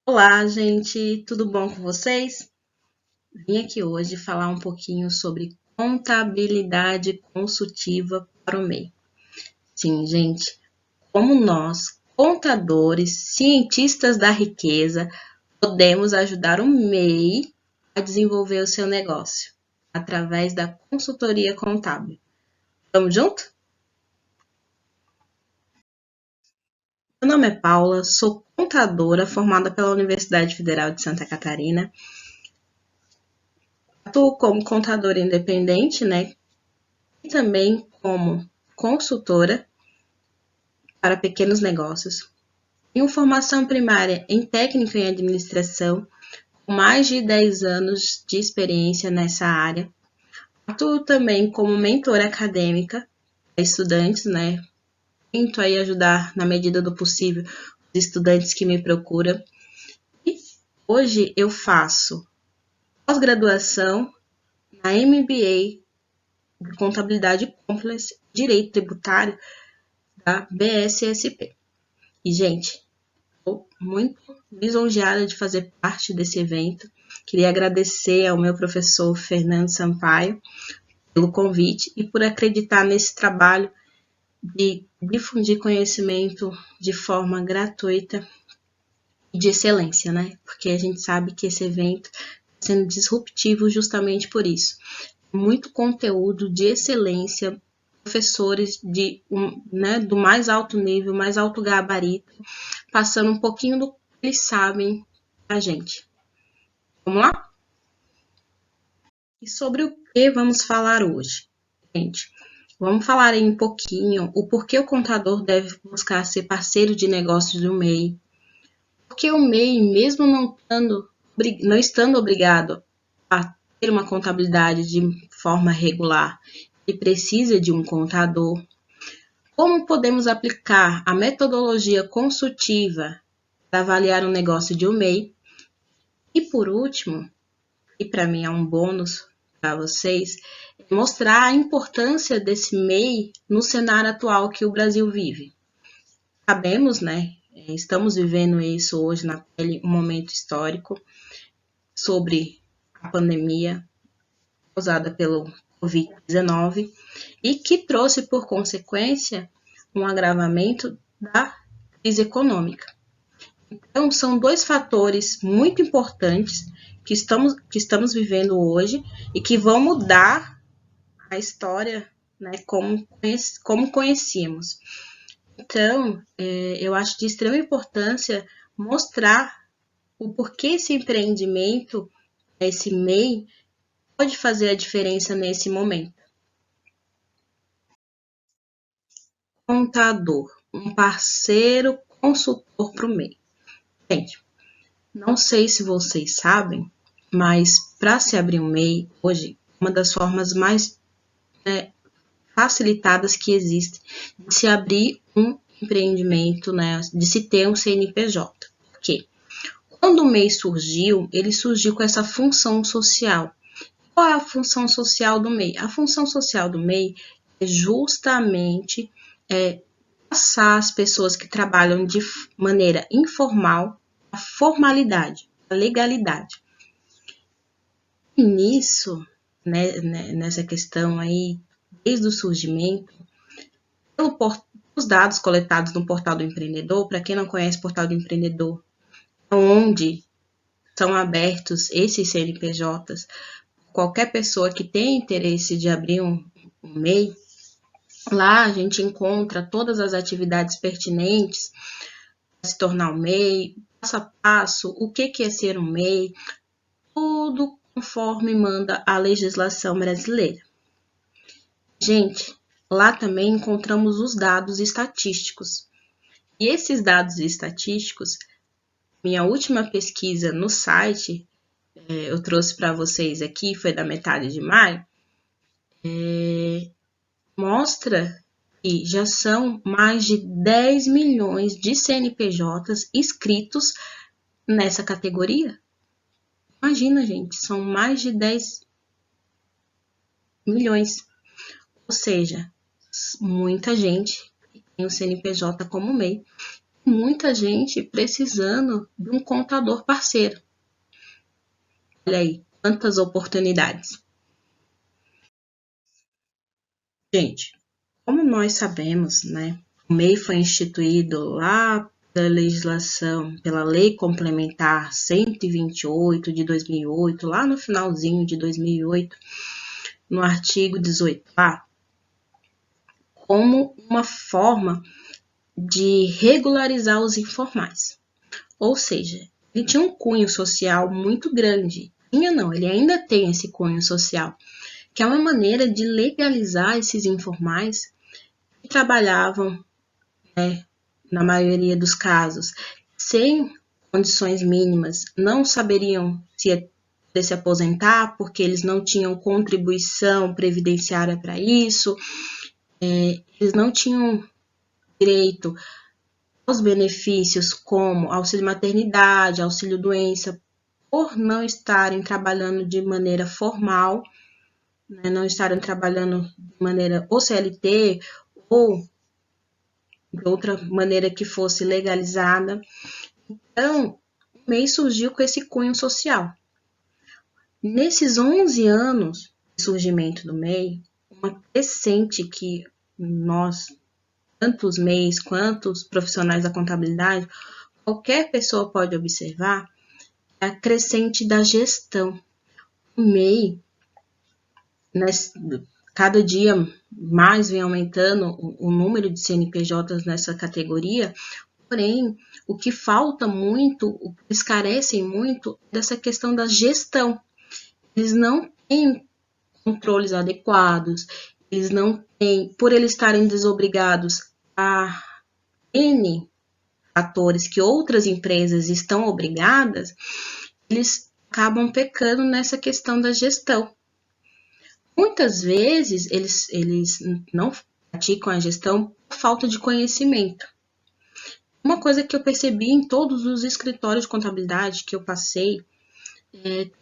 Olá, gente, tudo bom com vocês? Vim aqui hoje falar um pouquinho sobre contabilidade consultiva para o MEI. Sim, gente, como nós, contadores, cientistas da riqueza, podemos ajudar o MEI a desenvolver o seu negócio através da consultoria contábil. Vamos junto? Meu nome é Paula, sou contadora formada pela Universidade Federal de Santa Catarina. Atuo como contadora independente, né? E também como consultora para pequenos negócios. Tenho formação primária em técnica em administração, com mais de 10 anos de experiência nessa área. Atuo também como mentora acadêmica para estudantes, né? Tento aí ajudar na medida do possível os estudantes que me procuram. E hoje eu faço pós-graduação na MBA de Contabilidade Complex, Direito Tributário da BSSP. E, gente, estou muito lisonjeada de fazer parte desse evento. Queria agradecer ao meu professor Fernando Sampaio pelo convite e por acreditar nesse trabalho de difundir conhecimento de forma gratuita e de excelência, né? Porque a gente sabe que esse evento está sendo disruptivo justamente por isso. Muito conteúdo de excelência, professores do mais alto nível, mais alto gabarito, passando um pouquinho do que eles sabem pra gente. Vamos lá? E sobre o que vamos falar hoje? Gente, vamos falar aí um pouquinho o porquê o contador deve buscar ser parceiro de negócios do MEI. Porque o MEI, mesmo não estando obrigado a ter uma contabilidade de forma regular, ele precisa de um contador. Como podemos aplicar a metodologia consultiva para avaliar o negócio de um MEI? E por último, e para mim é um bônus para vocês, é mostrar a importância desse MEI no cenário atual que o Brasil vive. Sabemos, né? Estamos vivendo isso hoje na pele, um momento histórico sobre a pandemia causada pelo Covid-19 e que trouxe por consequência um agravamento da crise econômica. Então, são dois fatores muito importantes que estamos vivendo hoje e que vão mudar a história, né, como conhecíamos. Então, eu acho de extrema importância mostrar o porquê esse empreendimento, esse MEI, pode fazer a diferença nesse momento. Contador, um parceiro consultor para o MEI. Gente, não sei se vocês sabem, mas para se abrir um MEI hoje, uma das formas mais facilitadas que existem de se abrir um empreendimento, né, de se ter um CNPJ. Por quê? Quando o MEI surgiu, ele surgiu com essa função social. Qual é a função social do MEI? A função social do MEI é justamente passar as pessoas que trabalham de maneira informal a formalidade, a legalidade. E nisso, né, nessa questão aí, desde o surgimento, os dados coletados no Portal do Empreendedor, para quem não conhece o Portal do Empreendedor, onde são abertos esses CNPJs, qualquer pessoa que tenha interesse de abrir um MEI, lá a gente encontra todas as atividades pertinentes para se tornar um MEI, passo a passo, o que é ser um MEI, tudo conforme manda a legislação brasileira. Gente, lá também encontramos os dados estatísticos. E esses dados estatísticos, minha última pesquisa no site, eu trouxe para vocês aqui, foi da metade de maio, mostra que já são mais de 10 milhões de CNPJs inscritos nessa categoria. Imagina, gente, são mais de 10 milhões. Ou seja, muita gente tem o CNPJ como MEI. muita gente precisando de um contador parceiro. Olha aí, quantas oportunidades. Gente, como nós sabemos, né, o MEI foi instituído lá pela legislação, pela Lei Complementar 128 de 2008, lá no finalzinho de 2008, no artigo 18A, como uma forma de regularizar os informais. Ou seja, ele tinha um cunho social muito grande. Tinha não, ele ainda tem esse cunho social, que é uma maneira de legalizar esses informais que trabalhavam, né, na maioria dos casos, sem condições mínimas, não saberiam se aposentar porque eles não tinham contribuição previdenciária para isso, eles não tinham direito aos benefícios como auxílio maternidade, auxílio doença, por não estarem trabalhando de maneira formal, né, não estarem trabalhando de maneira ou CLT ou de outra maneira que fosse legalizada. Então, o MEI surgiu com esse cunho social. Nesses 11 anos de surgimento do MEI, uma crescente que nós, tanto os MEIs quanto os profissionais da contabilidade, qualquer pessoa pode observar, é a crescente da gestão. O MEI, né, cada dia mais vem aumentando o número de CNPJs nessa categoria, porém, o que falta muito, o que eles carecem muito, é dessa questão da gestão. Eles não têm controles adequados, eles não têm, por eles estarem desobrigados a N fatores que outras empresas estão obrigadas, eles acabam pecando nessa questão da gestão. Muitas vezes eles não praticam a gestão por falta de conhecimento. Uma coisa que eu percebi em todos os escritórios de contabilidade que eu passei,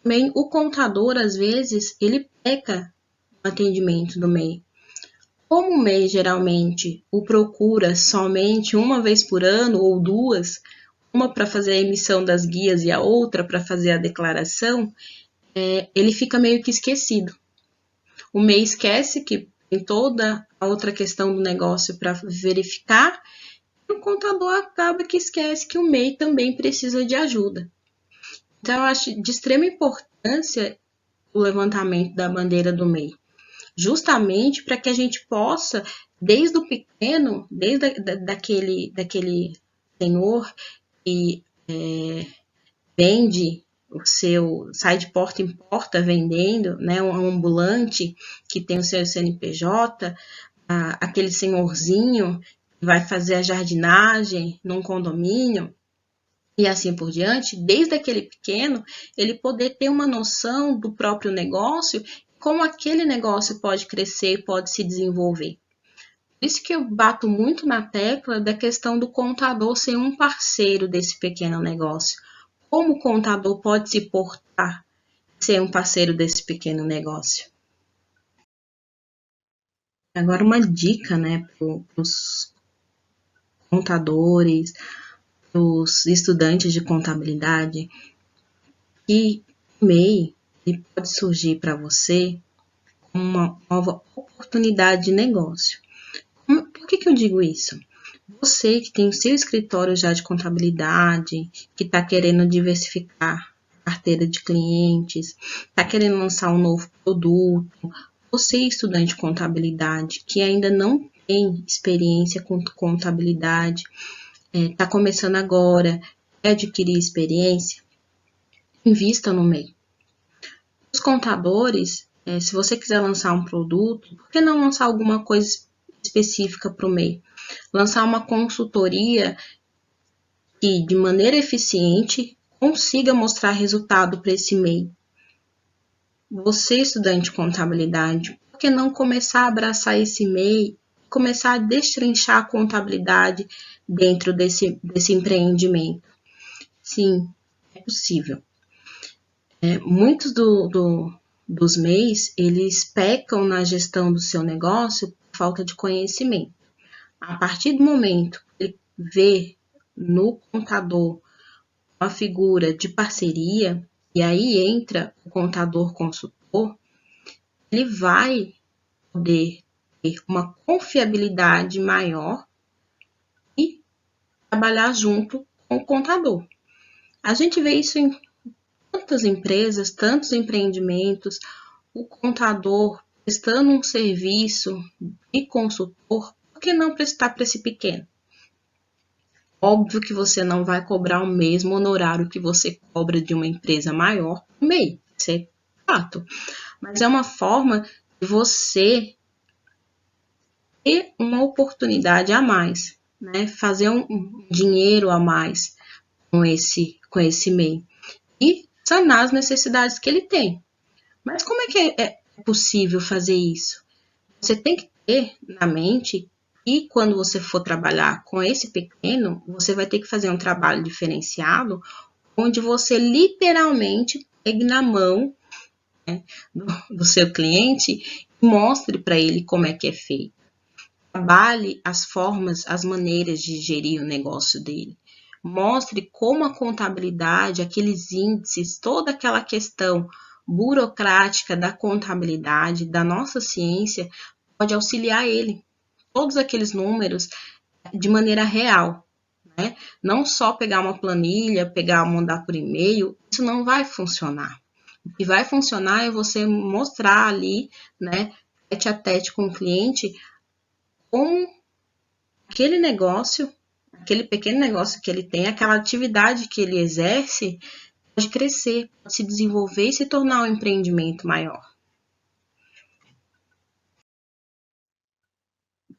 também o contador, às vezes, ele peca no atendimento do MEI. Como o MEI geralmente o procura somente uma vez por ano ou duas, uma para fazer a emissão das guias e a outra para fazer a declaração, ele fica meio que esquecido. O MEI esquece que tem toda a outra questão do negócio para verificar, e o contador acaba que esquece que o MEI também precisa de ajuda. Então, eu acho de extrema importância o levantamento da bandeira do MEI, justamente para que a gente possa, desde o pequeno, desde daquele senhor que vende o seu, sai de porta em porta vendendo, né, um ambulante que tem o seu CNPJ, aquele senhorzinho que vai fazer a jardinagem num condomínio, e assim por diante, desde aquele pequeno, ele poder ter uma noção do próprio negócio, como aquele negócio pode crescer, pode se desenvolver. Por isso que eu bato muito na tecla da questão do contador ser um parceiro desse pequeno negócio. Como o contador pode se portar, ser um parceiro desse pequeno negócio? Agora uma dica, né, para os contadores, para os estudantes de contabilidade, que o MEI ele pode surgir para você como uma nova oportunidade de negócio. Por que eu digo isso? Você que tem o seu escritório já de contabilidade, que está querendo diversificar a carteira de clientes, está querendo lançar um novo produto, você estudante de contabilidade que ainda não tem experiência com contabilidade, está começando agora, quer adquirir experiência, invista no MEI. Os contadores, se você quiser lançar um produto, por que não lançar alguma coisa específica para o MEI? Lançar uma consultoria que, de maneira eficiente, consiga mostrar resultado para esse MEI. Você, estudante de contabilidade, por que não começar a abraçar esse MEI, começar a destrinchar a contabilidade dentro desse empreendimento? Sim, é possível. Muitos dos MEIs, eles pecam na gestão do seu negócio por falta de conhecimento. A partir do momento que ele vê no contador uma figura de parceria, e aí entra o contador consultor, ele vai poder ter uma confiabilidade maior e trabalhar junto com o contador. A gente vê isso em tantas empresas, tantos empreendimentos, o contador prestando um serviço de consultor, por que não prestar para esse pequeno? Óbvio que você não vai cobrar o mesmo honorário que você cobra de uma empresa maior por mês, isso é fato. Mas é uma forma de você ter uma oportunidade a mais, né? Fazer um dinheiro a mais com esse MEI e sanar as necessidades que ele tem. Mas como é que é possível fazer isso? Você tem que ter na mente que quando você for trabalhar com esse pequeno, você vai ter que fazer um trabalho diferenciado, onde você literalmente pegue na mão, né, do seu cliente e mostre para ele como é que é feito. Trabalhe as formas, as maneiras de gerir o negócio dele. Mostre como a contabilidade, aqueles índices, toda aquela questão burocrática da contabilidade, da nossa ciência, pode auxiliar ele. Todos aqueles números de maneira real, né? Não só pegar uma planilha, mandar por e-mail, isso não vai funcionar. O que vai funcionar é você mostrar ali, né, tete a tete com o cliente, como aquele negócio, aquele pequeno negócio que ele tem, aquela atividade que ele exerce, pode crescer, pode se desenvolver e se tornar um empreendimento maior.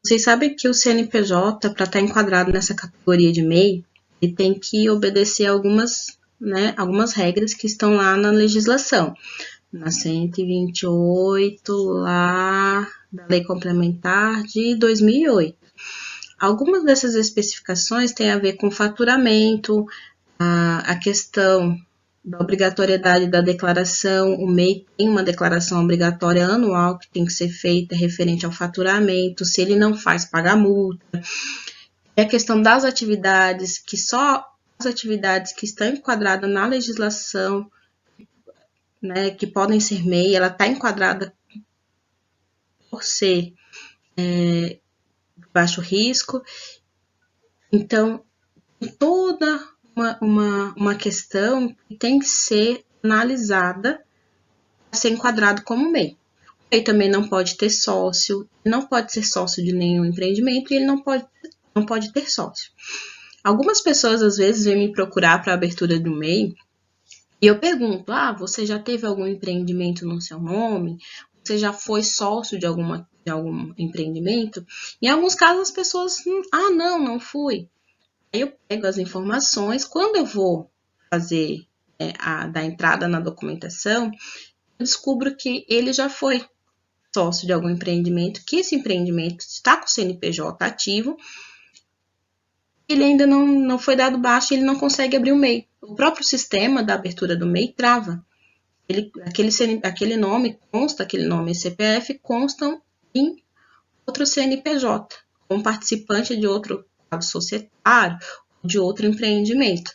Vocês sabem que o CNPJ, para estar enquadrado nessa categoria de MEI, ele tem que obedecer algumas regras que estão lá na legislação, na 128, lá da Lei Complementar de 2008. Algumas dessas especificações têm a ver com faturamento, a questão da obrigatoriedade da declaração. O MEI tem uma declaração obrigatória anual que tem que ser feita referente ao faturamento. Se ele não faz, paga multa. É a questão das atividades, que só as atividades que estão enquadradas na legislação, né, que podem ser MEI, ela está enquadrada por ser de baixo risco. Então, toda uma questão que tem que ser analisada para ser enquadrado como MEI. O MEI também não pode ter sócio, não pode ser sócio de nenhum empreendimento e ele não pode ter sócio. Algumas pessoas, às vezes, vêm me procurar para a abertura do MEI e eu pergunto, você já teve algum empreendimento no seu nome? Você já foi sócio de algum empreendimento? Em alguns casos, as pessoas, não fui. Aí eu pego as informações, quando eu vou fazer da entrada na documentação, eu descubro que ele já foi sócio de algum empreendimento, que esse empreendimento está com o CNPJ ativo, ele ainda não foi dado baixa e ele não consegue abrir o MEI. O próprio sistema da abertura do MEI trava. Aquele nome e CPF constam em outro CNPJ, como participante de outro quadro societário, de outro empreendimento.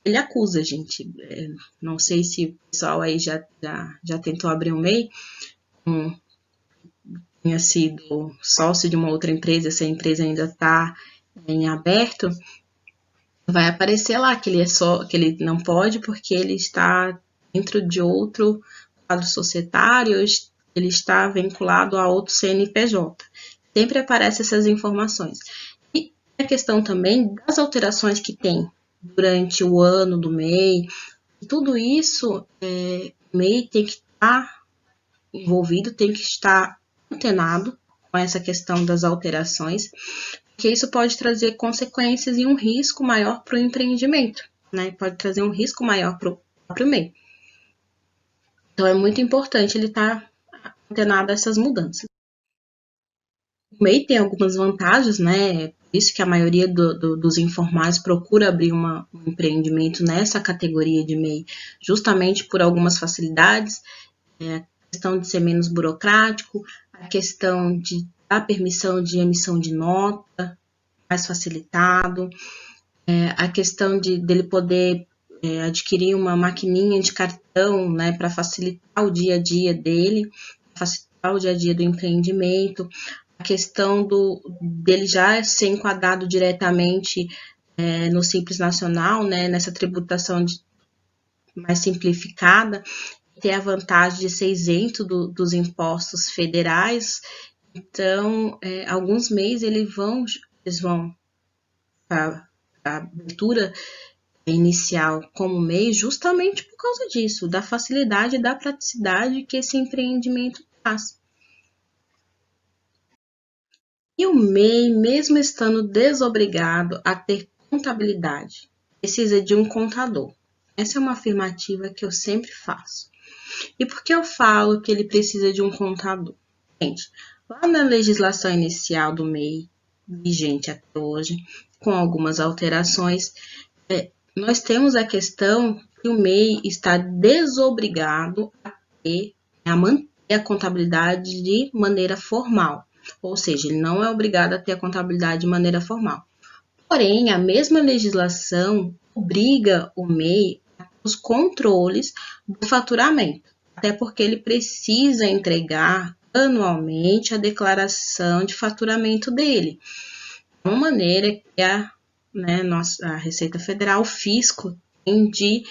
Ele acusa, gente. Não sei se o pessoal aí já tentou abrir um MEI, tinha sido sócio de uma outra empresa, essa empresa ainda está em aberto, vai aparecer lá que ele não pode porque ele está dentro de outro quadro societário, ele está vinculado a outro CNPJ. Sempre aparecem essas informações. E a questão também das alterações que tem durante o ano do MEI, tudo isso, o MEI tem que estar envolvido, tem que estar antenado com essa questão das alterações, porque isso pode trazer consequências e um risco maior para o empreendimento, né? Pode trazer um risco maior para o próprio MEI. Então, é muito importante ele estar antenado a essas mudanças. O MEI tem algumas vantagens, né? Por isso que a maioria dos informais procura abrir um empreendimento nessa categoria de MEI, justamente por algumas facilidades, a questão de ser menos burocrático, a questão de dar permissão de emissão de nota, mais facilitado, a questão dele poder adquirir uma maquininha de cartão, né, para facilitar o dia a dia dele, facilitar o dia a dia do empreendimento, a questão dele já ser enquadrado diretamente no Simples Nacional, né, nessa tributação mais simplificada, ter a vantagem de ser isento dos impostos federais. Então, alguns MEIs eles vão para a abertura inicial como MEI justamente por causa disso, da facilidade e da praticidade que esse empreendimento traz. E o MEI, mesmo estando desobrigado a ter contabilidade, precisa de um contador. Essa é uma afirmativa que eu sempre faço. E por que eu falo que ele precisa de um contador? Gente, lá na legislação inicial do MEI, vigente até hoje, com algumas alterações, nós temos a questão que o MEI está desobrigado a manter a contabilidade de maneira formal. Ou seja, ele não é obrigado a ter a contabilidade de maneira formal. Porém, a mesma legislação obriga o MEI a ter os controles do faturamento, até porque ele precisa entregar anualmente a declaração de faturamento dele. De uma maneira que a Receita Federal, o fisco, tem de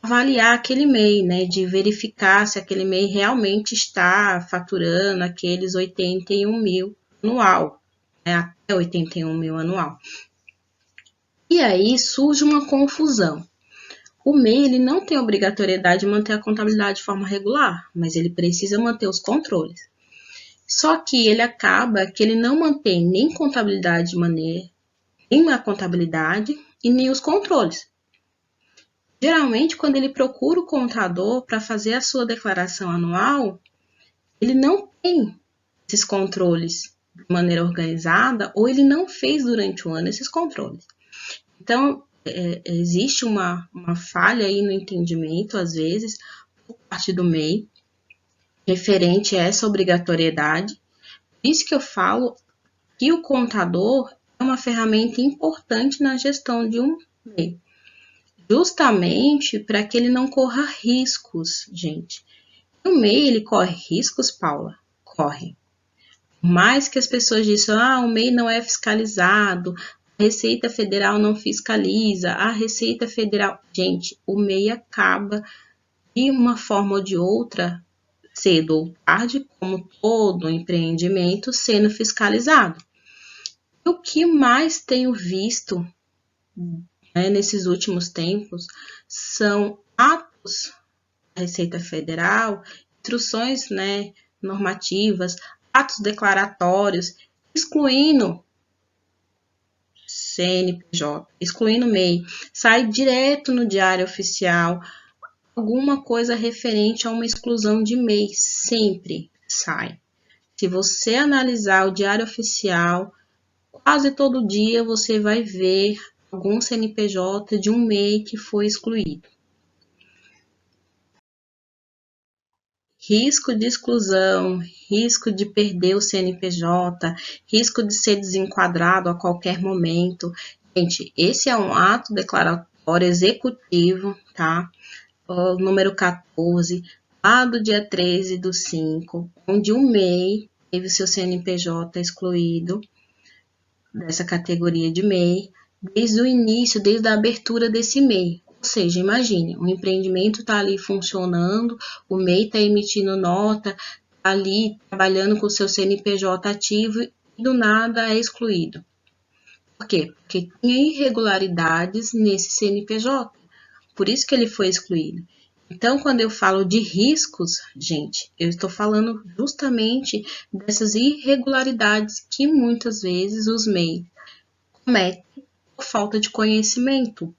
avaliar aquele MEI, né, de verificar se aquele MEI realmente está faturando aqueles 81 mil anual, né, até 81 mil anual. E aí surge uma confusão. O MEI ele não tem obrigatoriedade de manter a contabilidade de forma regular, mas ele precisa manter os controles. Só que ele acaba que ele não mantém nem contabilidade de maneira, nem a contabilidade e nem os controles. Geralmente, quando ele procura o contador para fazer a sua declaração anual, ele não tem esses controles de maneira organizada ou ele não fez durante o ano esses controles. Então, existe uma falha aí no entendimento, às vezes, por parte do MEI, referente a essa obrigatoriedade. Por isso que eu falo que o contador é uma ferramenta importante na gestão de um MEI. Justamente para que ele não corra riscos, gente. O MEI, ele corre riscos, Paula? Corre. Por mais que as pessoas dizem, o MEI não é fiscalizado, a Receita Federal não fiscaliza, a Receita Federal... Gente, o MEI acaba, de uma forma ou de outra, cedo ou tarde, como todo empreendimento, sendo fiscalizado. O que mais tenho visto nesses últimos tempos são atos da Receita Federal, instruções normativas, atos declaratórios, excluindo CNPJ, excluindo MEI, sai direto no Diário Oficial alguma coisa referente a uma exclusão de MEI, sempre sai. Se você analisar o Diário Oficial, quase todo dia você vai ver algum CNPJ de um MEI que foi excluído. Risco de exclusão, risco de perder o CNPJ, risco de ser desenquadrado a qualquer momento. Gente, esse é um ato declaratório executivo, tá? O número 14, lá do dia 13/5, onde o MEI teve seu CNPJ excluído dessa categoria de MEI, desde o início, desde a abertura desse MEI. Ou seja, imagine, o empreendimento está ali funcionando, o MEI está emitindo nota, está ali trabalhando com o seu CNPJ ativo e do nada é excluído. Por quê? Porque tinha irregularidades nesse CNPJ, por isso que ele foi excluído. Então, quando eu falo de riscos, gente, eu estou falando justamente dessas irregularidades que muitas vezes os MEI cometem por falta de conhecimento.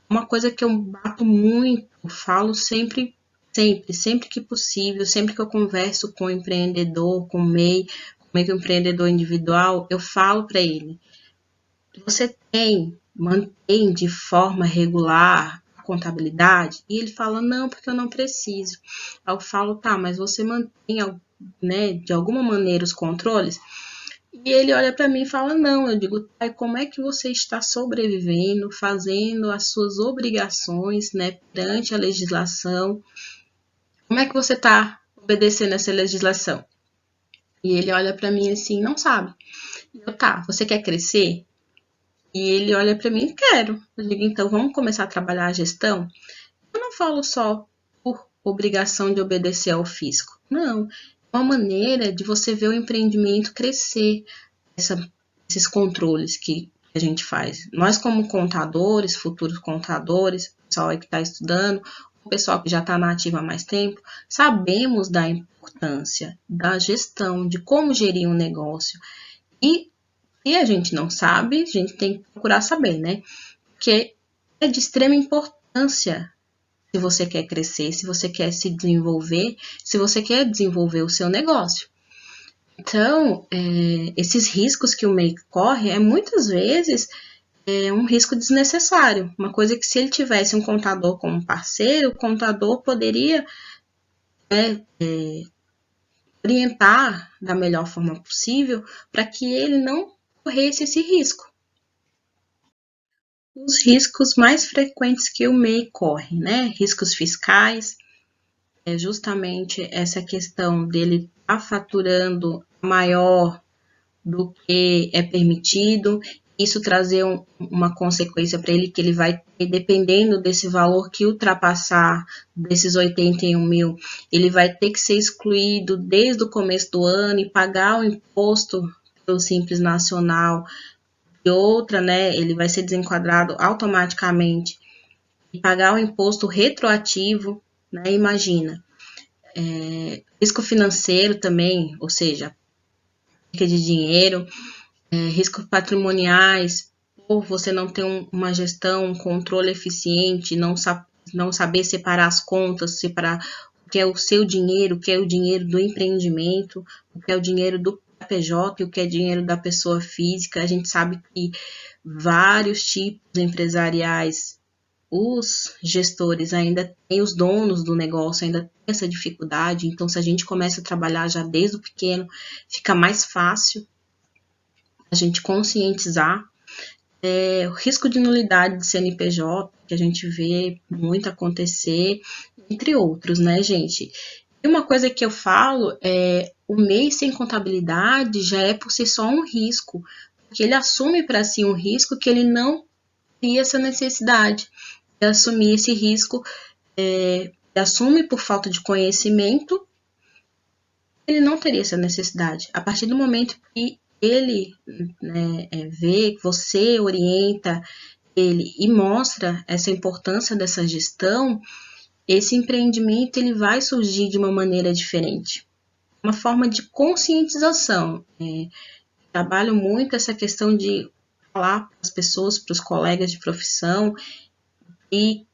Uma coisa que eu bato muito, falo sempre que possível, sempre que eu converso com o empreendedor, com o MEI, com o empreendedor individual, eu falo para ele, você mantém de forma regular a contabilidade? E ele fala, não, porque eu não preciso. Aí eu falo, tá, mas você mantém, de alguma maneira os controles? E ele olha para mim e fala, não. Eu digo, pai, como é que você está sobrevivendo, fazendo as suas obrigações, né, perante a legislação? Como é que você está obedecendo essa legislação? E ele olha para mim assim, não sabe. Eu, tá, você quer crescer? E ele olha para mim, quero. Eu digo, então vamos começar a trabalhar a gestão? Eu não falo só por obrigação de obedecer ao fisco. Não, é uma maneira de você ver o empreendimento crescer, esses controles que a gente faz. Nós, como contadores, futuros contadores, pessoal aí que está estudando, o pessoal que já está na ativa há mais tempo, sabemos da importância da gestão, de como gerir um negócio. E se a gente não sabe, a gente tem que procurar saber, né? Porque é de extrema importância se você quer crescer, se você quer se desenvolver, se você quer desenvolver o seu negócio. Então, esses riscos que o MEI corre muitas vezes um risco desnecessário. Uma coisa que se ele tivesse um contador como parceiro, o contador poderia orientar da melhor forma possível para que ele não corresse esse risco. Os riscos mais frequentes que o MEI corre, né? Riscos fiscais, é justamente essa questão dele estar faturando maior do que é permitido, isso trazer uma consequência para ele que ele vai ter, dependendo desse valor que ultrapassar desses 81 mil, ele vai ter que ser excluído desde o começo do ano e pagar o imposto pelo Simples Nacional e outra, né, ele vai ser desenquadrado automaticamente e pagar o imposto retroativo, né, imagina. Risco financeiro também, ou seja, perda de dinheiro, riscos patrimoniais, ou você não ter uma gestão, um controle eficiente, não saber separar as contas, separar o que é o seu dinheiro, o que é o dinheiro do empreendimento, o que é o dinheiro do PJ e o que é dinheiro da pessoa física. A gente sabe que vários tipos empresariais, os gestores ainda têm, os donos do negócio ainda têm essa dificuldade, então se a gente começa a trabalhar já desde o pequeno, fica mais fácil a gente conscientizar. O risco de nulidade de CNPJ, que a gente vê muito acontecer, entre outros, né, gente? E uma coisa que eu falo o MEI sem contabilidade já é por si só um risco, porque ele assume para si um risco que ele não teria essa necessidade de assumir esse risco, assume por falta de conhecimento, ele não teria essa necessidade. A partir do momento que ele vê, você orienta ele e mostra essa importância dessa gestão, esse empreendimento ele vai surgir de uma maneira diferente. Uma forma de conscientização. Trabalho muito essa questão de falar para as pessoas, para os colegas de profissão e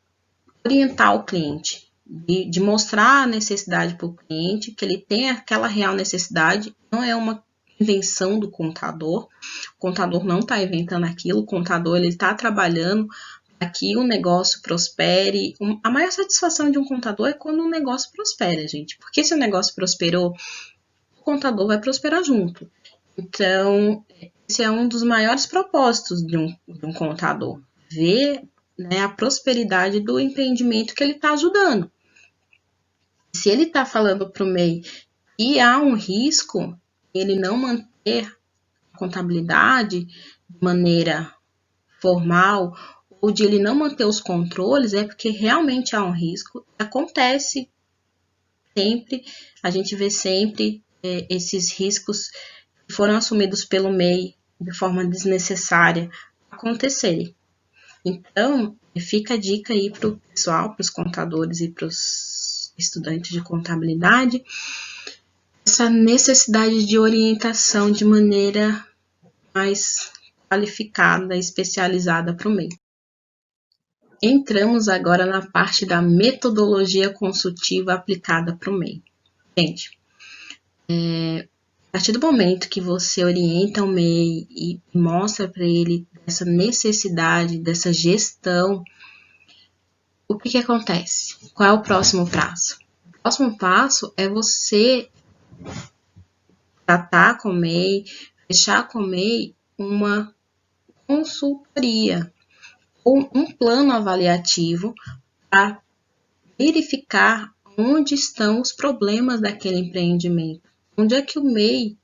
orientar o cliente, de mostrar a necessidade para o cliente, que ele tem aquela real necessidade, não é uma invenção do contador, o contador não está inventando aquilo, o contador ele está trabalhando para que o negócio prospere. A maior satisfação de um contador é quando um negócio prospera, gente, porque se o negócio prosperou, o contador vai prosperar junto. Então, esse é um dos maiores propósitos de um contador, ver, né, a prosperidade do empreendimento que ele está ajudando. Se ele está falando para o MEI que há um risco, ele não manter a contabilidade de maneira formal, ou de ele não manter os controles, é porque realmente há um risco. Acontece sempre, a gente vê sempre esses riscos que foram assumidos pelo MEI de forma desnecessária acontecerem. Então, fica a dica aí para o pessoal, para os contadores e para os estudantes de contabilidade, essa necessidade de orientação de maneira mais qualificada, especializada para o MEI. Entramos agora na parte da metodologia consultiva aplicada para o MEI. Gente, a partir do momento que você orienta o MEI e mostra para ele essa necessidade, dessa gestão, o que acontece? Qual é o próximo passo? O próximo passo é você tratar com o MEI, fechar com o MEI uma consultoria ou um plano avaliativo para verificar onde estão os problemas daquele empreendimento. Onde é que o MEI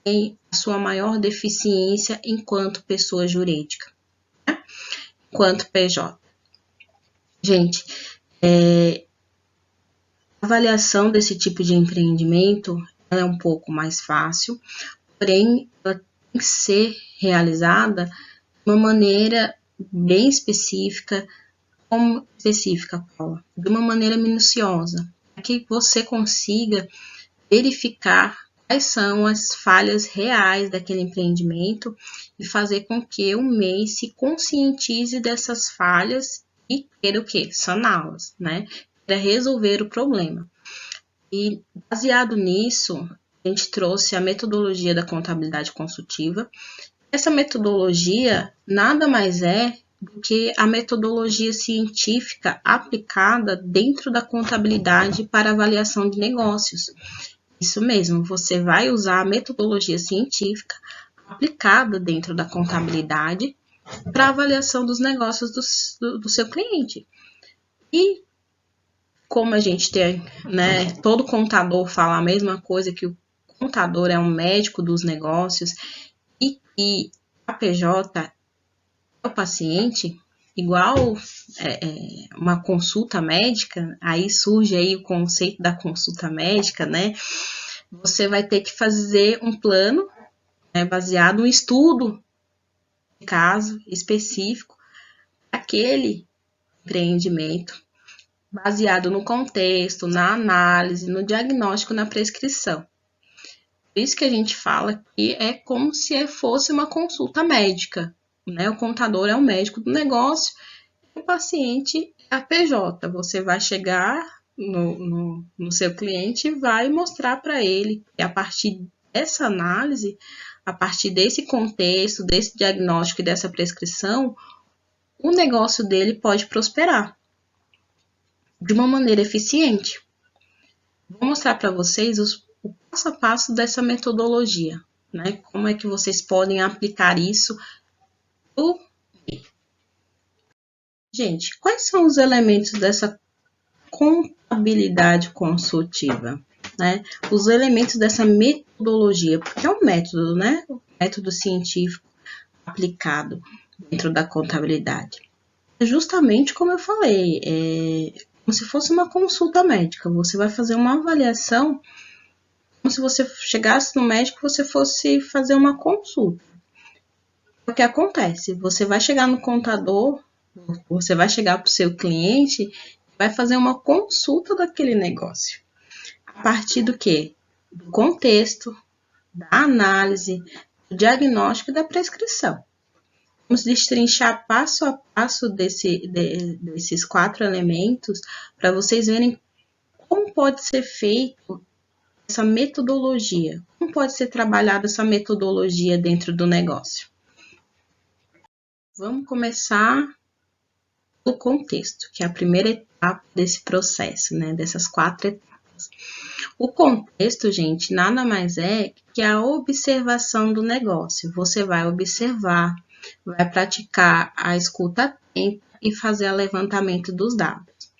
tem a sua maior deficiência enquanto pessoa jurídica, né? Enquanto PJ. Gente, a avaliação desse tipo de empreendimento é um pouco mais fácil, porém, ela tem que ser realizada de uma maneira bem específica, Paula, de uma maneira minuciosa, para que você consiga verificar quais são as falhas reais daquele empreendimento e fazer com que o MEI se conscientize dessas falhas e queira o quê? Saná-las, né? Queira resolver o problema. E baseado nisso, a gente trouxe a metodologia da contabilidade consultiva. Essa metodologia nada mais é do que a metodologia científica aplicada dentro da contabilidade para avaliação de negócios. Isso mesmo, você vai usar a metodologia científica aplicada dentro da contabilidade para avaliação dos negócios do seu cliente. E como a gente tem, né, todo contador fala a mesma coisa, que o contador é um médico dos negócios e a PJ é o paciente, igual uma consulta médica, aí surge aí o conceito da consulta médica, né? Você vai ter que fazer um plano, né, baseado em um estudo de caso específico, aquele empreendimento, baseado no contexto, na análise, no diagnóstico, na prescrição. Por isso que a gente fala que é como se fosse uma consulta médica, né? O contador é o médico do negócio, e o paciente é a PJ. Você vai chegar no seu cliente e vai mostrar para ele que a partir dessa análise, a partir desse contexto, desse diagnóstico e dessa prescrição, o negócio dele pode prosperar de uma maneira eficiente. Vou mostrar para vocês o passo a passo dessa metodologia, né? Como é que vocês podem aplicar isso no MEI. Gente, quais são os elementos dessa contabilidade consultiva, né? Os elementos dessa metodologia, porque é um método, né? Um método científico aplicado dentro da contabilidade. Justamente como eu falei, como se fosse uma consulta médica. Você vai fazer uma avaliação como se você chegasse no médico e você fosse fazer uma consulta. O que acontece? Você vai chegar no contador, você vai chegar para o seu cliente, vai fazer uma consulta daquele negócio. A partir do quê? Do contexto, da análise, do diagnóstico e da prescrição. Vamos destrinchar passo a passo desses 4 elementos para vocês verem como pode ser feito essa metodologia, como pode ser trabalhada essa metodologia dentro do negócio. Vamos começar pelo contexto, que é a primeira etapa desse processo, né? Dessas 4 etapas. O contexto, gente, nada mais é que a observação do negócio. Você vai observar, vai praticar a escuta atenta e fazer o levantamento dos dados.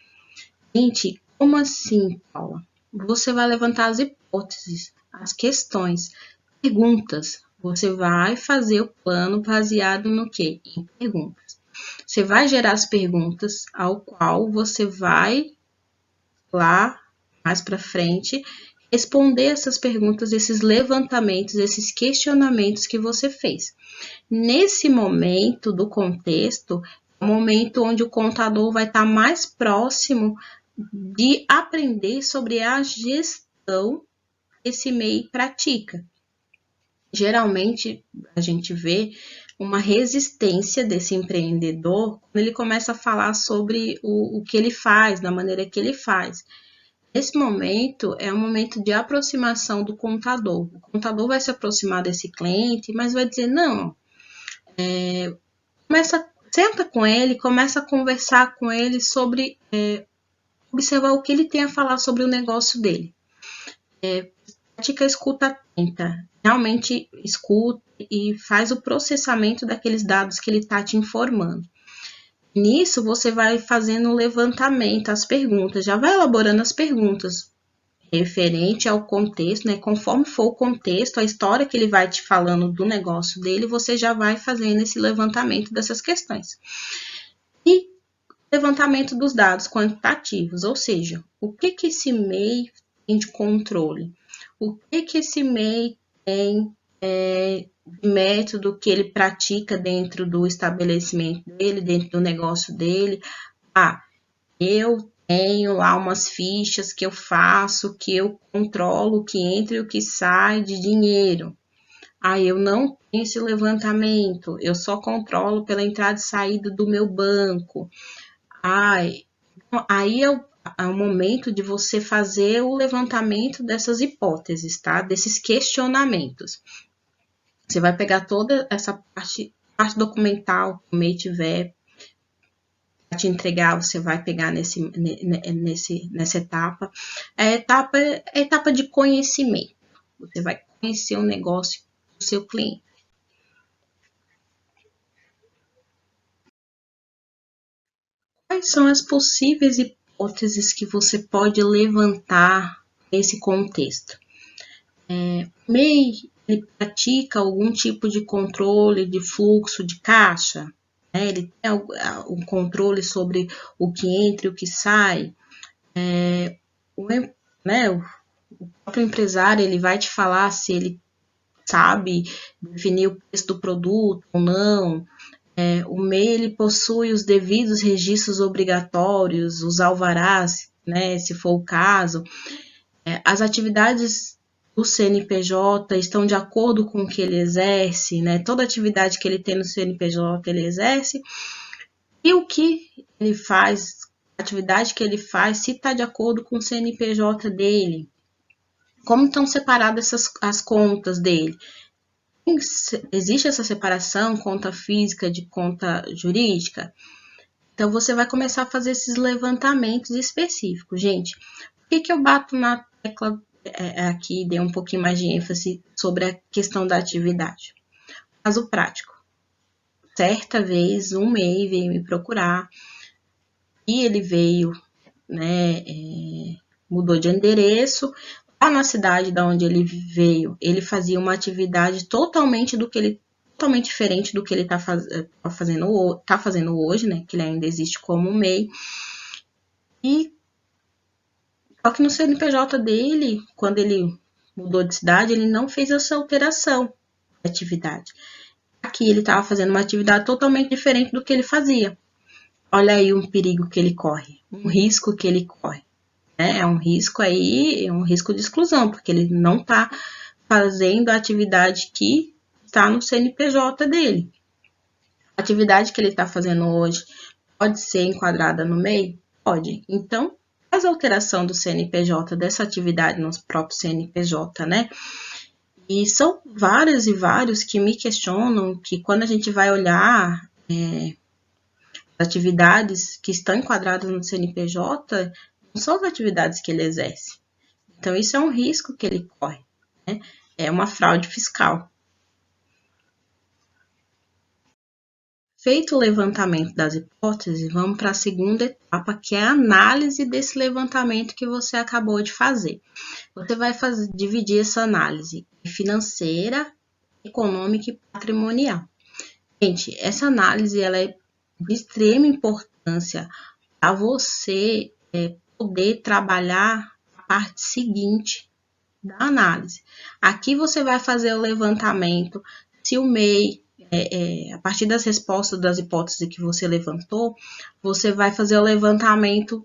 Gente, como assim, Paula? Você vai levantar as hipóteses, as questões, perguntas. Você vai fazer o plano baseado no quê? Em perguntas. Você vai gerar as perguntas, ao qual você vai lá, mais para frente, responder essas perguntas, esses levantamentos, esses questionamentos que você fez. Nesse momento do contexto, é o momento onde o contador vai estar mais próximo de aprender sobre a gestão que esse MEI pratica. Geralmente, a gente vê uma resistência desse empreendedor quando ele começa a falar sobre o que ele faz, da maneira que ele faz. Nesse momento, é um momento de aproximação do contador. O contador vai se aproximar desse cliente, mas vai dizer, não, senta com ele, começa a conversar com ele sobre observar o que ele tem a falar sobre o negócio dele. pratica a escuta atenta, realmente escuta e faz o processamento daqueles dados que ele está te informando. Nisso, você vai fazendo o levantamento, as perguntas, já vai elaborando as perguntas referente ao contexto, né? Conforme for o contexto, a história que ele vai te falando do negócio dele, você já vai fazendo esse levantamento dessas questões. E levantamento dos dados quantitativos, ou seja, o que esse MEI tem de controle? O que esse MEI tem de método que ele pratica dentro do estabelecimento dele, dentro do negócio dele? Eu tenho lá umas fichas que eu faço, que eu controlo o que entra e o que sai de dinheiro. Eu não tenho esse levantamento, eu só controlo pela entrada e saída do meu banco. Aí é o momento de você fazer o levantamento dessas hipóteses, tá? Desses questionamentos. Você vai pegar toda essa parte documental que o MEI tiver para te entregar, você vai pegar nessa etapa. A etapa de conhecimento. Você vai conhecer o negócio do seu cliente. Quais são as possíveis hipóteses que você pode levantar nesse contexto? O MEI ele pratica algum tipo de controle de fluxo de caixa? Ele tem um controle sobre o que entra e o que sai? O próprio empresário ele vai te falar se ele sabe definir o preço do produto ou não. O MEI ele possui os devidos registros obrigatórios, os alvarás, né, se for o caso. As atividades do CNPJ estão de acordo com o que ele exerce, né? Toda atividade que ele tem no CNPJ ele exerce. E o que ele faz, a atividade que ele faz, se está de acordo com o CNPJ dele. Como estão separadas as contas dele? Existe essa separação, conta física de conta jurídica? Então, você vai começar a fazer esses levantamentos específicos. Gente, por que eu bato na tecla aqui, dei um pouquinho mais de ênfase sobre a questão da atividade? Caso prático. Certa vez, um MEI veio me procurar e ele veio, né, mudou de endereço. Lá na cidade da onde ele veio, ele fazia uma atividade totalmente diferente do que ele tá fazendo hoje, né? Que ele ainda existe como MEI. E só que no CNPJ dele, quando ele mudou de cidade, ele não fez essa alteração de atividade. Aqui ele estava fazendo uma atividade totalmente diferente do que ele fazia. Olha aí um perigo que ele corre, um risco que ele corre. É um risco aí, é um risco de exclusão, porque ele não está fazendo a atividade que está no CNPJ dele. A atividade que ele está fazendo hoje pode ser enquadrada no MEI? Pode. Então, faz a alteração do CNPJ dessa atividade no próprio CNPJ, né? E são vários e vários que me questionam que quando a gente vai olhar atividades que estão enquadradas no CNPJ, não são as atividades que ele exerce. Então, isso é um risco que ele corre, né? É uma fraude fiscal. Feito o levantamento das hipóteses, vamos para a segunda etapa, que é a análise desse levantamento que você acabou de fazer. Você vai dividir essa análise em financeira, econômica e patrimonial. Gente, essa análise ela é de extrema importância para você poder trabalhar a parte seguinte da análise. Aqui você vai fazer o levantamento se o MEI, a partir das respostas das hipóteses que você levantou, você vai fazer o levantamento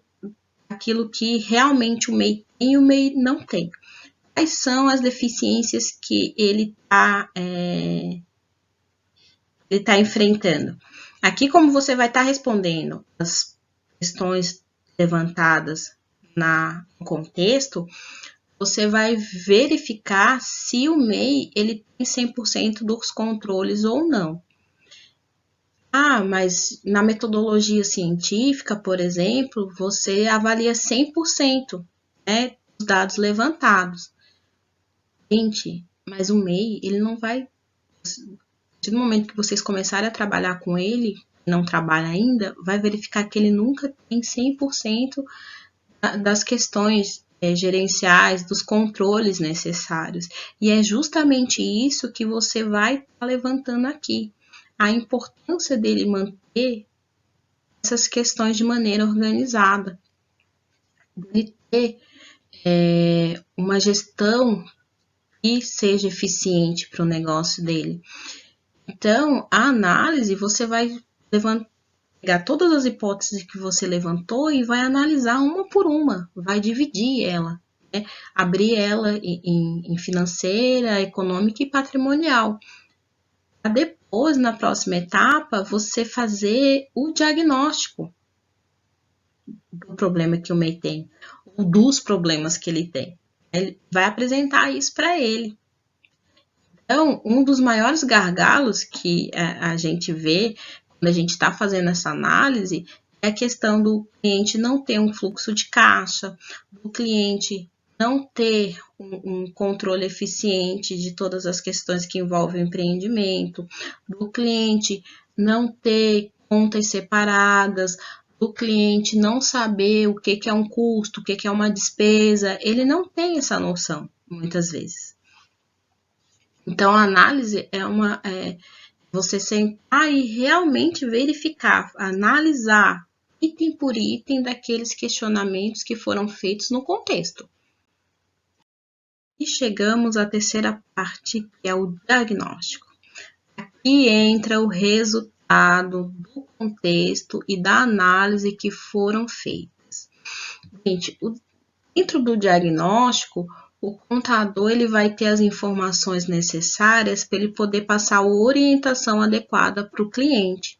daquilo que realmente o MEI tem e o MEI não tem. Quais são as deficiências que ele está enfrentando? Aqui, como você vai estar respondendo as questões levantadas no contexto, você vai verificar se o MEI ele tem 100% dos controles ou não. Mas na metodologia científica, por exemplo, você avalia 100%, né, dos dados levantados. Gente, mas o MEI, ele não vai... A partir do momento que vocês começarem a trabalhar com ele, não trabalha ainda, vai verificar que ele nunca tem 100% das questões gerenciais, dos controles necessários. E é justamente isso que você vai estar levantando aqui. A importância dele manter essas questões de maneira organizada. De ter uma gestão que seja eficiente para o negócio dele. Então, a análise, você vai pegar todas as hipóteses que você levantou e vai analisar uma por uma, vai dividir ela, né? Abrir ela em financeira, econômica e patrimonial. Para depois, na próxima etapa, você fazer o diagnóstico do problema que o MEI tem, ou dos problemas que ele tem. Ele vai apresentar isso para ele. Então, um dos maiores gargalos que a gente vê quando a gente está fazendo essa análise é a questão do cliente não ter um fluxo de caixa, do cliente não ter um controle eficiente de todas as questões que envolvem o empreendimento, do cliente não ter contas separadas, do cliente não saber o que é um custo, o que é uma despesa, ele não tem essa noção, muitas vezes. Então, a análise é você sentar e realmente verificar, analisar item por item daqueles questionamentos que foram feitos no contexto. E chegamos à terceira parte, que é o diagnóstico. Aqui entra o resultado do contexto e da análise que foram feitas. Gente, dentro do diagnóstico, o contador ele vai ter as informações necessárias para ele poder passar a orientação adequada para o cliente.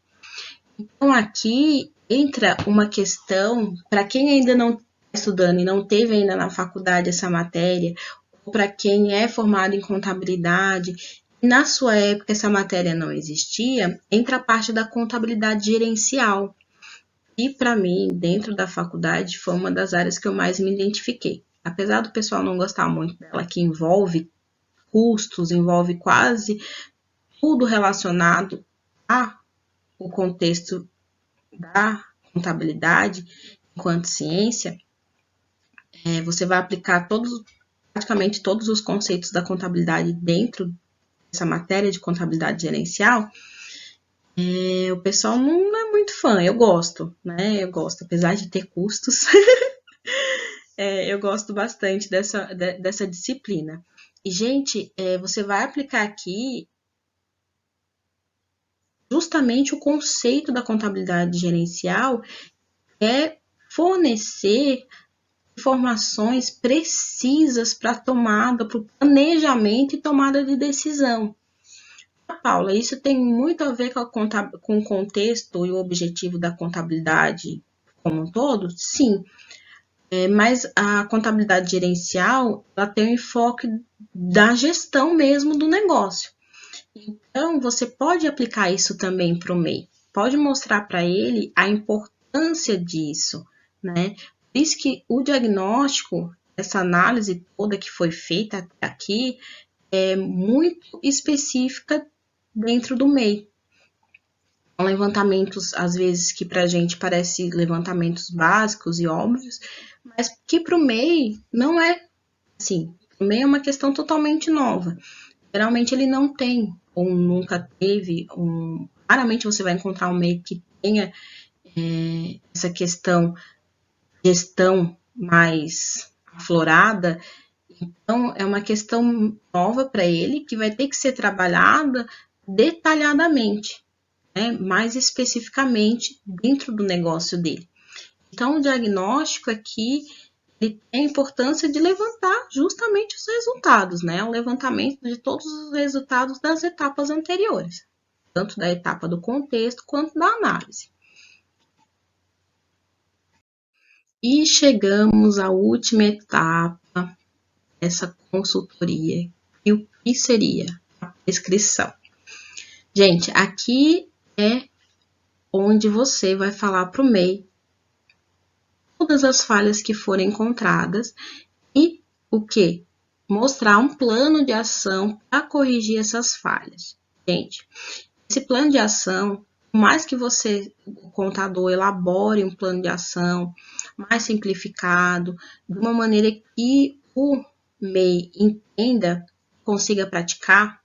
Então, aqui entra uma questão, para quem ainda não está estudando e não teve ainda na faculdade essa matéria, ou para quem é formado em contabilidade, e na sua época essa matéria não existia, entra a parte da contabilidade gerencial. E para mim, dentro da faculdade, foi uma das áreas que eu mais me identifiquei. Apesar do pessoal não gostar muito dela, que envolve custos, envolve quase tudo relacionado ao contexto da contabilidade enquanto ciência, você vai aplicar praticamente todos os conceitos da contabilidade dentro dessa matéria de contabilidade gerencial. O pessoal não é muito fã, eu gosto, né? Eu gosto, apesar de ter custos, eu gosto bastante dessa disciplina. E, gente, você vai aplicar aqui justamente o conceito da contabilidade gerencial é fornecer informações precisas para tomada, para o planejamento e tomada de decisão. Paula, isso tem muito a ver com o contexto e o objetivo da contabilidade como um todo? Sim, mas a contabilidade gerencial ela tem o enfoque da gestão mesmo do negócio. Então, você pode aplicar isso também para o MEI, pode mostrar para ele a importância disso, né? Por isso que o diagnóstico, essa análise toda que foi feita até aqui, é muito específica dentro do MEI. São levantamentos, às vezes, que para a gente parece levantamentos básicos e óbvios, mas que para o MEI não é assim. O MEI é uma questão totalmente nova. Geralmente ele não tem, ou nunca teve, raramente você vai encontrar um MEI que tenha essa gestão mais aflorada. Então, é uma questão nova para ele, que vai ter que ser trabalhada detalhadamente, né? Mais especificamente dentro do negócio dele. Então, o diagnóstico aqui ele tem a importância de levantar justamente os resultados, né? O levantamento de todos os resultados das etapas anteriores, tanto da etapa do contexto quanto da análise. E chegamos à última etapa dessa consultoria. E o que seria a prescrição? Gente, aqui é onde você vai falar para o MEI todas as falhas que forem encontradas e o que? mostrar um plano de ação para corrigir essas falhas. Gente, esse plano de ação, por mais que você, o contador, elabore um plano de ação mais simplificado, de uma maneira que o MEI entenda, consiga praticar,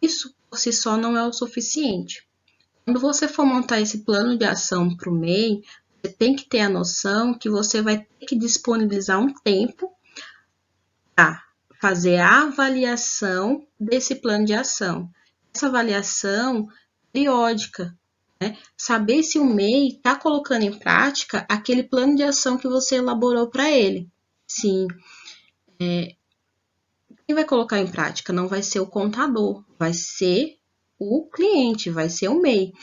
isso por si só não é o suficiente. Quando você for montar esse plano de ação para o MEI, você tem que ter a noção que você vai ter que disponibilizar um tempo para fazer a avaliação desse plano de ação. Essa avaliação periódica, né? Saber se o MEI está colocando em prática aquele plano de ação que você elaborou para ele. Sim, quem vai colocar em prática não vai ser o contador, vai ser o cliente, vai ser o MEI.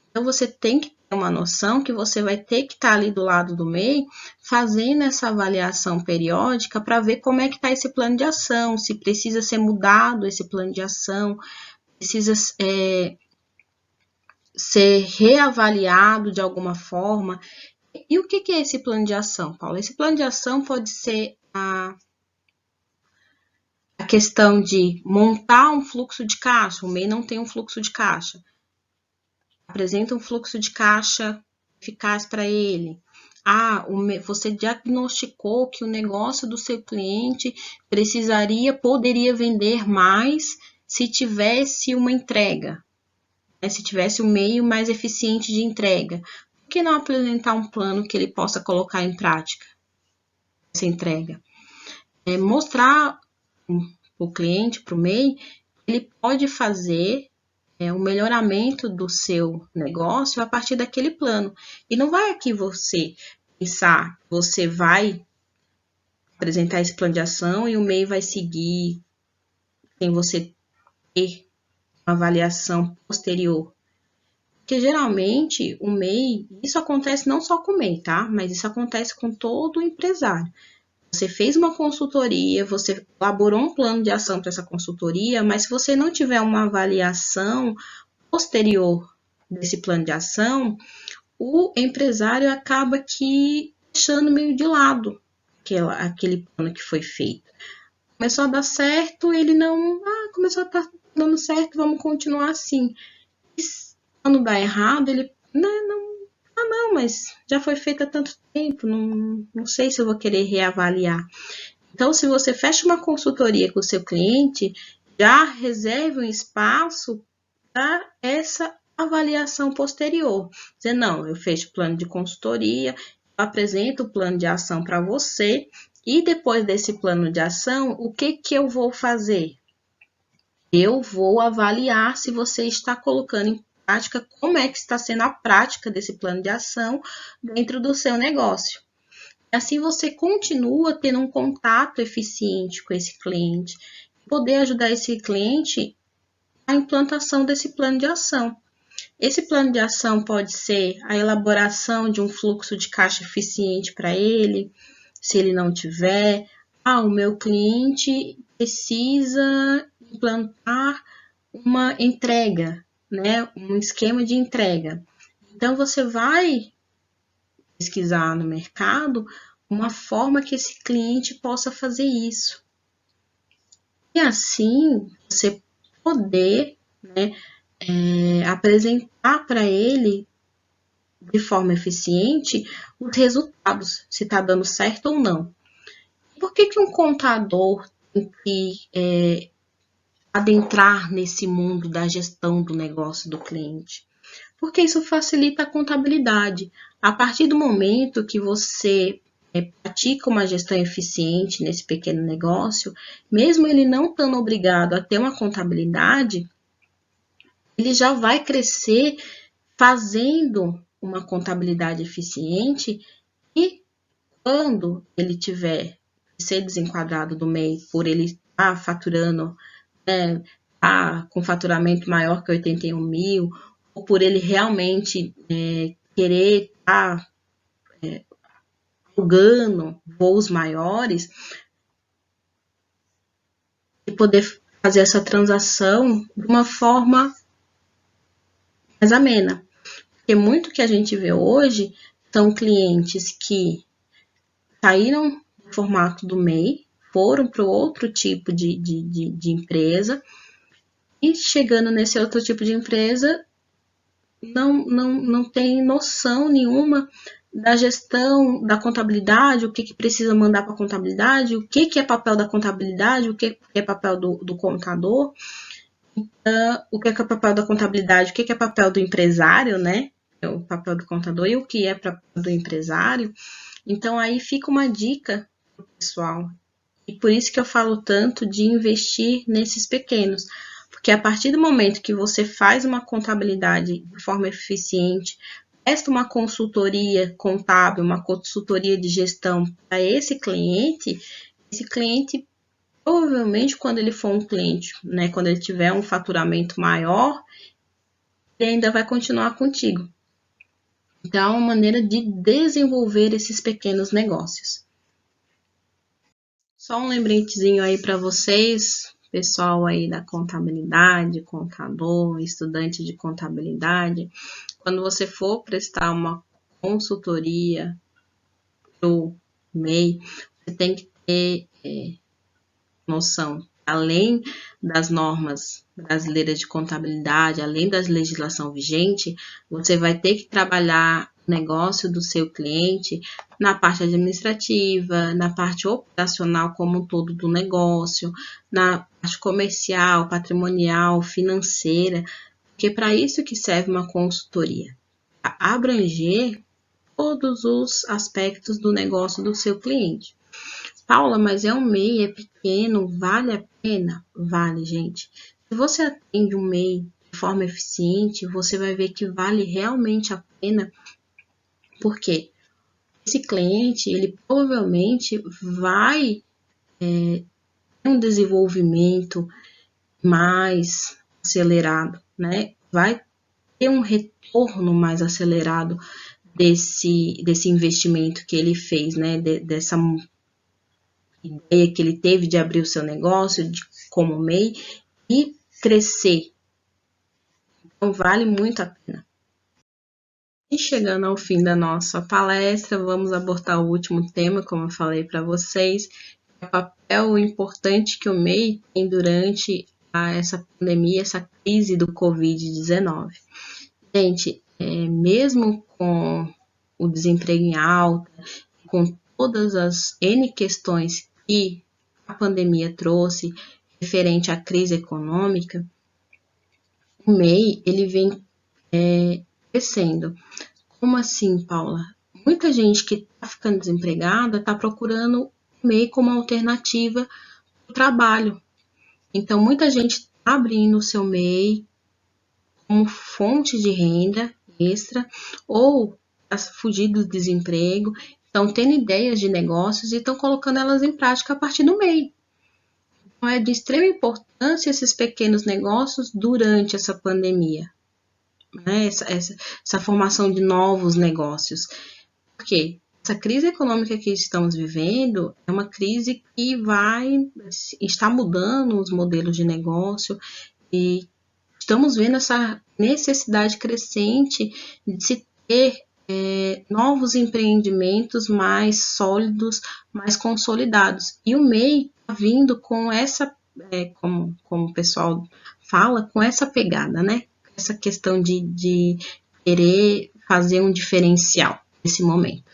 Então, você tem que ter uma noção que você vai ter que estar ali do lado do MEI, fazendo essa avaliação periódica para ver como é que está esse plano de ação, se precisa ser mudado esse plano de ação, precisa ser reavaliado de alguma forma. E o que é esse plano de ação, Paulo? Esse plano de ação pode ser a questão de montar um fluxo de caixa. O MEI não tem um fluxo de caixa. Apresenta um fluxo de caixa eficaz para ele. Você diagnosticou que o negócio do seu cliente poderia vender mais se tivesse uma entrega, né? Se tivesse um meio mais eficiente de entrega. Por que não apresentar um plano que ele possa colocar em prática essa entrega? Mostrar para o cliente, para o MEI, ele pode fazer o melhoramento do seu negócio a partir daquele plano. E não vai aqui você pensar, você vai apresentar esse plano de ação e o MEI vai seguir sem você ter uma avaliação posterior. Porque geralmente o MEI, isso acontece não só com o MEI, tá? Mas isso acontece com todo empresário. Você fez uma consultoria, você elaborou um plano de ação para essa consultoria, mas se você não tiver uma avaliação posterior desse plano de ação, o empresário acaba que deixando meio de lado aquele plano que foi feito. Começou a dar certo, ele não... começou a estar dando certo, vamos continuar assim. E quando dá errado, ele... Não, mas já foi feito há tanto tempo, não sei se eu vou querer reavaliar. Então, se você fecha uma consultoria com o seu cliente, já reserve um espaço para essa avaliação posterior. Dizer, não, eu fecho o plano de consultoria, eu apresento o plano de ação para você, e depois desse plano de ação, o que eu vou fazer? Eu vou avaliar se você está colocando em prática, como é que está sendo a prática desse plano de ação dentro do seu negócio. Assim você continua tendo um contato eficiente com esse cliente, poder ajudar esse cliente a implantação desse plano de ação. Esse plano de ação pode ser a elaboração de um fluxo de caixa eficiente para ele, se ele não tiver. O meu cliente precisa implantar uma entrega, né? Um esquema de entrega. Então, você vai pesquisar no mercado uma forma que esse cliente possa fazer isso. E assim, você poder, né, apresentar para ele de forma eficiente os resultados, se está dando certo ou não. Por que um contador tem que adentrar nesse mundo da gestão do negócio do cliente? Porque isso facilita a contabilidade. A partir do momento que você pratica uma gestão eficiente nesse pequeno negócio, mesmo ele não estando obrigado a ter uma contabilidade, ele já vai crescer fazendo uma contabilidade eficiente e quando ele tiver que ser desenquadrado do MEI por ele estar faturando, com faturamento maior que 81 mil, ou por ele realmente querer estar alugando voos maiores, e poder fazer essa transação de uma forma mais amena. Porque muito que a gente vê hoje são clientes que saíram do formato do MEI, foram para outro tipo de empresa, e chegando nesse outro tipo de empresa, não tem noção nenhuma da gestão, da contabilidade, o que precisa mandar para a contabilidade, o que é papel da contabilidade, o que é papel do contador, o que é papel da contabilidade, o que é papel do empresário, né? O papel do contador e o que é papel do empresário. Então, aí fica uma dica pro pessoal. E por isso que eu falo tanto de investir nesses pequenos. Porque a partir do momento que você faz uma contabilidade de forma eficiente, presta uma consultoria contábil, uma consultoria de gestão para esse cliente provavelmente quando ele for um cliente, né, quando ele tiver um faturamento maior, ele ainda vai continuar contigo. Então, é uma maneira de desenvolver esses pequenos negócios. Só um lembretezinho aí para vocês, pessoal aí da contabilidade, contador, estudante de contabilidade, quando você for prestar uma consultoria pro MEI, você tem que ter noção, além das normas brasileiras de contabilidade, além da legislação vigente, você vai ter que trabalhar o negócio do seu cliente na parte administrativa, na parte operacional como um todo do negócio, na parte comercial, patrimonial, financeira, porque para isso que serve uma consultoria, para abranger todos os aspectos do negócio do seu cliente. Paula, mas é um MEI, é pequeno, vale a pena? Vale, gente. Se você atende um MEI de forma eficiente, você vai ver que vale realmente a pena, porque esse cliente, ele provavelmente vai ter um desenvolvimento mais acelerado, né? Vai ter um retorno mais acelerado desse investimento que ele fez, né? Dessa ideia que ele teve de abrir o seu negócio como MEI e crescer. Então, vale muito a pena. E chegando ao fim da nossa palestra, vamos abordar o último tema, como eu falei para vocês, o papel importante que o MEI tem durante essa pandemia, essa crise do Covid-19. Gente, mesmo com o desemprego em alta, com todas as N questões que a pandemia trouxe referente à crise econômica, o MEI ele vem crescendo. Como assim, Paula? Muita gente que está ficando desempregada está procurando o MEI como alternativa para o trabalho. Então, muita gente está abrindo o seu MEI como fonte de renda extra ou para fugir do desemprego, estão tendo ideias de negócios e estão colocando elas em prática a partir do MEI. Então, é de extrema importância esses pequenos negócios durante essa pandemia, né? Essa formação de novos negócios. Por quê? Essa crise econômica que estamos vivendo é uma crise que está mudando os modelos de negócio e estamos vendo essa necessidade crescente de se ter novos empreendimentos mais sólidos, mais consolidados. E o MEI está vindo com essa, como o pessoal fala, com essa pegada, né? Essa questão de querer fazer um diferencial nesse momento.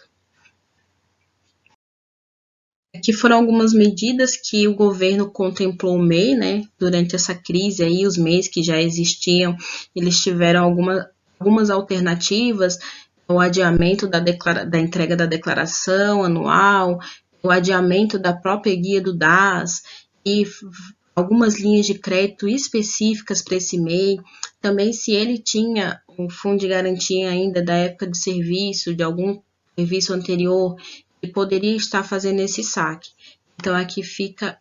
Aqui foram algumas medidas que o governo contemplou o MEI, né? Durante essa crise aí, os MEIs que já existiam, eles tiveram algumas alternativas, o adiamento da entrega da declaração anual, o adiamento da própria guia do DAS e algumas linhas de crédito específicas para esse MEI. Também, se ele tinha um fundo de garantia ainda da época de serviço, de algum serviço anterior, ele poderia estar fazendo esse saque. Então, aqui fica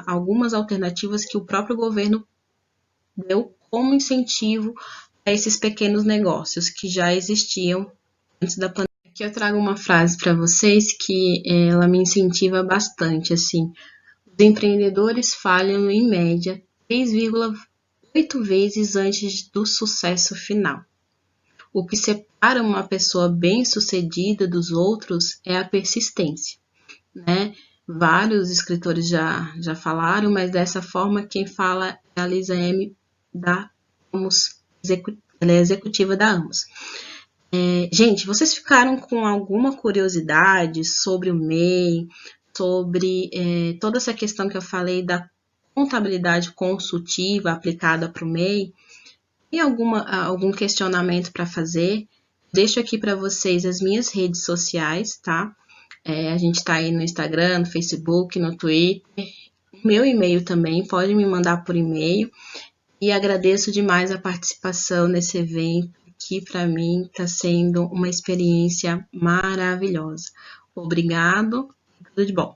algumas alternativas que o próprio governo deu como incentivo a esses pequenos negócios que já existiam antes da pandemia. Aqui eu trago uma frase para vocês que ela me incentiva bastante, assim. Os empreendedores falham em média 3,8 vezes antes do sucesso final. O que separa uma pessoa bem-sucedida dos outros é a persistência, né? vários escritores já falaram, mas dessa forma quem fala é a Lisa M. da Amos, ela é executiva da Amos. Gente, vocês ficaram com alguma curiosidade sobre o MEI, sobre toda essa questão que eu falei da contabilidade consultiva aplicada para o MEI? Tem algum questionamento para fazer? Deixo aqui para vocês as minhas redes sociais, tá? A gente está aí no Instagram, no Facebook, no Twitter. Meu e-mail também, pode me mandar por e-mail. E agradeço demais a participação nesse evento, que para mim está sendo uma experiência maravilhosa. Obrigado, tudo de bom.